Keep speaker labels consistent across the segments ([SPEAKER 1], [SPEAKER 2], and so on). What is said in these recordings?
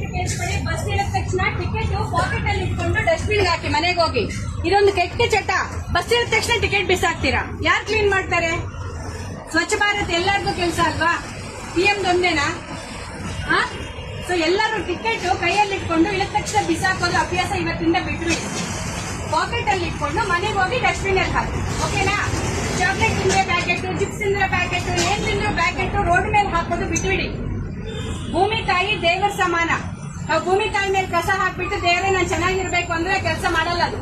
[SPEAKER 1] ದಯವಿಟ್ಟು ಕೇಳಿಸ್ಕೊಳ್ಳಿ. ಬಸ್ ಇಳಿದ ತಕ್ಷಣ ಟಿಕೆಟ್ ಪಾಕೆಟ್ ಅಲ್ಲಿ ಇಟ್ಕೊಂಡು ಡಸ್ಟ್ಬಿನ್ ಹಾಕಿ ಮನೆಗೆ ಹೋಗಿ. ಇದೊಂದು ಕೆಟ್ಟ ಚಟ. ಬಸ್ ಇಳಿದ ತಕ್ಷಣ ಟಿಕೆಟ್ ಬಿಸಾಕ್ತೀರಾ. ಯಾರು ಕ್ಲೀನ್ ಮಾಡ್ತಾರೆ? ಸ್ವಚ್ಛ ಭಾರತ್ ಎಲ್ಲರಿಗೂ ಕೆಲಸ ಅಲ್ವಾ? PM ಒಂದೇನಾ? ಸೊ ಎಲ್ಲರೂ ಟಿಕೆಟ್ ಕೈಯಲ್ಲಿ ಇಟ್ಕೊಂಡು ಇಳಿದ ತಕ್ಷಣ ಬಿಸಾಕೋದು ಅಭ್ಯಾಸ ಇವತ್ತಿಂದ ಬಿಟ್ಬಿಡಿ. ಪಾಕೆಟ್ ಅಲ್ಲಿ ಇಟ್ಕೊಂಡು ಮನೆಗೆ ಹೋಗಿ ಡಸ್ಟ್ಬಿನ್ ಅಲ್ಲಿ ಹಾಕಿ. ಓಕೆನಾ? ಚಾಕ್ಲೇಟ್ ತಿಂದ್ರೆ ಪ್ಯಾಕೆಟ್, ಚಿಪ್ಸ್ ತಿಂದ್ರೆ ಪ್ಯಾಕೆಟ್, ಏನ್ ತಿಂದ್ರೆ ಪ್ಯಾಕೆಟ್ ರೋಡ್ ಮೇಲೆ ಹಾಕೋದು ಬಿಟ್ಬಿಡಿ. ಭೂಮಿ ತಾಯಿ ದೇವರ ಸಮಾನ. ನಾವು ಭೂಮಿ ತಾಯಿ ಮೇಲೆ ಕಸ ಹಾಕ್ಬಿಟ್ಟು ದೇವರೇ ನಾನು ಚೆನ್ನಾಗಿರ್ಬೇಕು ಅಂದ್ರೆ ಕೆಲಸ ಮಾಡಲ್ಲ ಅದು.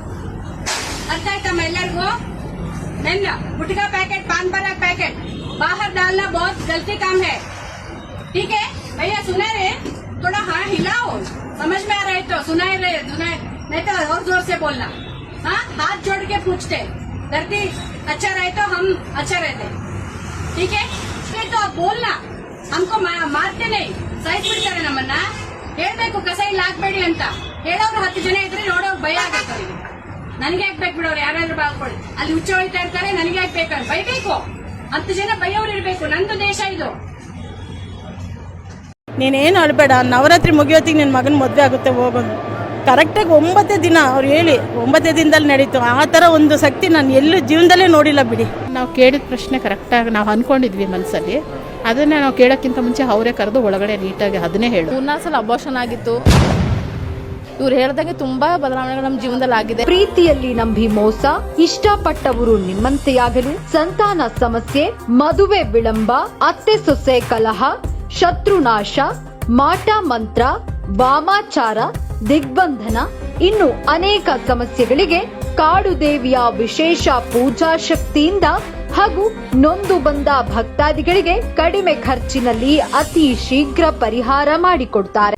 [SPEAKER 1] ಅರ್ಥ ಆಯ್ತಮ್ಮ ಎಲ್ಲರಿಗೂ? ನನ್ನ गुटखा पैकेट, पान पराग पैकेट बाहर डालना बहुत गलती काम है. ठीक है भैया? सुना रहे? थोड़ा हाँ हिलाओ. समझ में आ रहा है तो सुनाई रहे, नहीं तो और जोर से बोलना. हाँ, हाथ जोड़ के पूछते धरती अच्छा रहे तो हम अच्छा रहते. ठीक है? तो आप बोलना. हमको मारते नहीं, ಸೈಜ್ ಬಿಡ್ತಾರೆ ನಮ್ಮನ್ನ. ಹೇಳ್ಬೇಕು ಕಸ ಇಲ್ಲಿ ಹಾಕ್ಬೇಡಿ ಅಂತ. ಹೇಳೋರು 10 ಜನ ಇದ್ರೆ ನೋಡೋರು ಭಯ ಆಗತ್ತೆ ಅವರಿಗೆ. ನನಗೆ ಹಾಕ್ಬೇಕು ಬಿಡೋರು ಯಾರಾದ್ರೂ ಬಾಳ್ಕೊಳ್ಳಿ. ಅಲ್ಲಿ ಹುಚ್ಚ ಹೊಳಿತಾ ಇರ್ತಾರೆ, ನನಗೆ ಹಾಕ್ಬೇಕು ಬೈಬೇಕು. 10 ಜನ ಬೈಯೋರು ಇರ್ಬೇಕು. ನಂದು ದೇಶ ಇದು.
[SPEAKER 2] ನೀನೇನು ಅಳ್ಬೇಡ, ನವರಾತ್ರಿ ಮುಗಿಯೋತ್ತಿಗೆ ನಿನ್ನ ಮಗನ ಮದುವೆ ಆಗುತ್ತೆ ಹೋಗೋದು. ಕರೆಕ್ಟಾಗಿ 9 ದಿನ ಅವ್ರು ಹೇಳಿ 9 ದಿನದಲ್ಲಿ ನಡೀತು. ಆ ಥರ ಒಂದು ಶಕ್ತಿ ನಾನು ಎಲ್ಲೂ ಜೀವನದಲ್ಲೇ ನೋಡಿಲ್ಲ ಬಿಡಿ.
[SPEAKER 3] ನಾವು ಕೇಳಿದ ಪ್ರಶ್ನೆ ಕರೆಕ್ಟಾಗಿ ನಾವು ಅಂದ್ಕೊಂಡಿದ್ವಿ ಮನಸ್ಸಲ್ಲಿ. ಅದನ್ನ ನಾವು ಕೇಳೋಕ್ಕಿಂತ ಮುಂಚೆ ಅವರೇ ಕರೆದು ಒಳಗಡೆ ನೀಟಾಗಿ ಅದನ್ನೇ ಹೇಳು.
[SPEAKER 4] 3 ಸಲ ಅಬೋಷನ್ ಆಗಿತ್ತು. ಇವ್ರು ಹೇಳ್ದಂಗೆ ತುಂಬಾ ಬದಲಾವಣೆಗಳು ನಮ್ಮ ಜೀವನದಲ್ಲಿ ಆಗಿದೆ.
[SPEAKER 5] ಪ್ರೀತಿಯಲ್ಲಿ ನಂಬಿ ಮೋಸ, ಇಷ್ಟಪಟ್ಟವರು ನಿಮ್ಮಂತೆಯಾಗಲು, ಸಂತಾನ ಸಮಸ್ಯೆ, ಮದುವೆ ವಿಳಂಬ, ಅತ್ತೆ ಸೊಸೆ ಕಲಹ, ಶತ್ರುನಾಶ, ಮಾಟ ಮಂತ್ರ, ವಾಮಾಚಾರ, ದಿಗ್ಬಂಧನ, ಇನ್ನು ಅನೇಕ ಸಮಸ್ಯೆಗಳಿಗೆ ಕಾಡು ದೇವಿಯ ವಿಶೇಷ ಪೂಜಾ ಶಕ್ತಿಯಿಂದ ಹಾಗೂ ನೊಂದು ಬಂದ ಭಕ್ತಾದಿಗಳಿಗೆ ಕಡಿಮೆ ಖರ್ಚಿನಲ್ಲಿ ಅತಿ ಶೀಘ್ರ ಪರಿಹಾರ ಮಾಡಿಕೊಡ್ತಾರೆ.